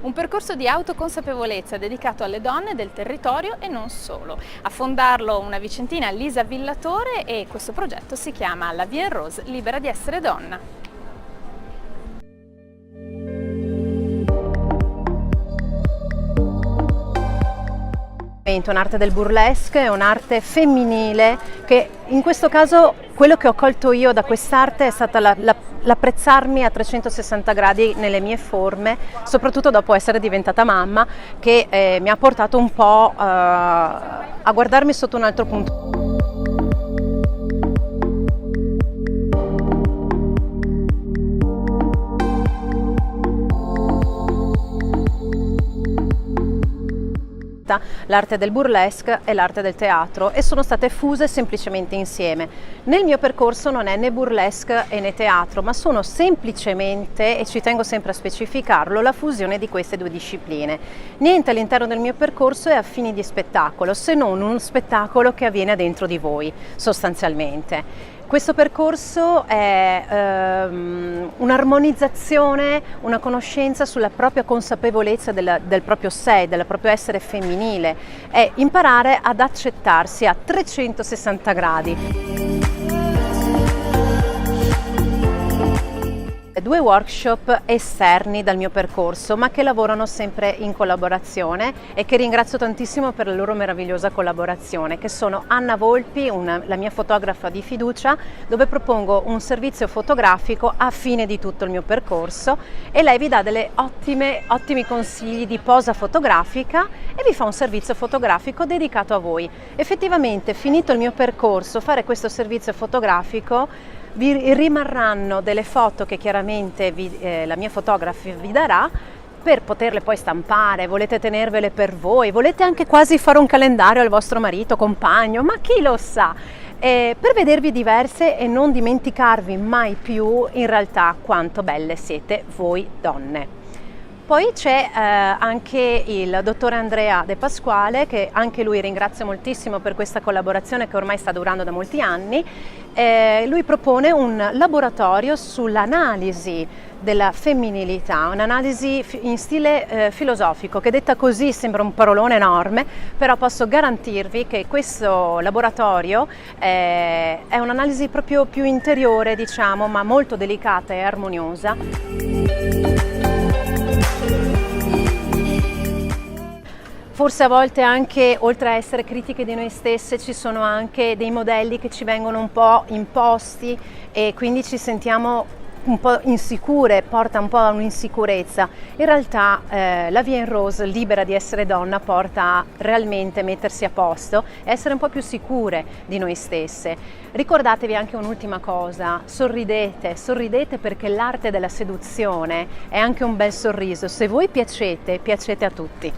un percorso di autoconsapevolezza dedicato alle donne del territorio e non solo. A fondarlo una vicentina, Lisa Villatore, e questo progetto si chiama La Vie en Rose libera di essere donna. Un'arte del burlesque è un'arte femminile che in questo caso quello che ho colto io da quest'arte è stata l'apprezzarmi a 360 gradi nelle mie forme, soprattutto dopo essere diventata mamma, che mi ha portato un po' a guardarmi sotto un altro punto. L'arte del burlesque e l'arte del teatro, e sono state fuse semplicemente insieme. Nel mio percorso non è né burlesque né teatro, ma sono semplicemente, e ci tengo sempre a specificarlo, la fusione di queste due discipline. Niente all'interno del mio percorso è a fini di spettacolo, se non uno spettacolo che avviene dentro di voi, sostanzialmente. Questo percorso è un'armonizzazione, una conoscenza sulla propria consapevolezza del proprio sé, del proprio essere femminile, è imparare ad accettarsi a 360 gradi. Due workshop esterni dal mio percorso, ma che lavorano sempre in collaborazione e che ringrazio tantissimo per la loro meravigliosa collaborazione, che sono Anna Volpi, la mia fotografa di fiducia, dove propongo un servizio fotografico a fine di tutto il mio percorso, e lei vi dà delle ottimi consigli di posa fotografica e vi fa un servizio fotografico dedicato a voi. Effettivamente, finito il mio percorso, fare questo servizio fotografico, vi rimarranno delle foto che chiaramente la mia fotografa vi darà, per poterle poi stampare. Volete tenervele per voi, volete anche quasi fare un calendario al vostro marito, compagno, ma chi lo sa, per vedervi diverse e non dimenticarvi mai più in realtà quanto belle siete voi donne. Poi c'è anche il dottore Andrea De Pasquale, che anche lui ringrazio moltissimo per questa collaborazione che ormai sta durando da molti anni. Lui propone un laboratorio sull'analisi della femminilità, un'analisi in stile filosofico, che detta così sembra un parolone enorme, però posso garantirvi che questo laboratorio è un'analisi proprio più interiore, diciamo, ma molto delicata e armoniosa. Forse a volte anche, oltre a essere critiche di noi stesse, ci sono anche dei modelli che ci vengono un po' imposti e quindi ci sentiamo un po' insicure, porta un po' a un'insicurezza. In realtà la Vie en Rose libera di essere donna porta a realmente mettersi a posto e essere un po' più sicure di noi stesse. Ricordatevi anche un'ultima cosa: sorridete perché l'arte della seduzione è anche un bel sorriso. Se voi piacete, piacete a tutti.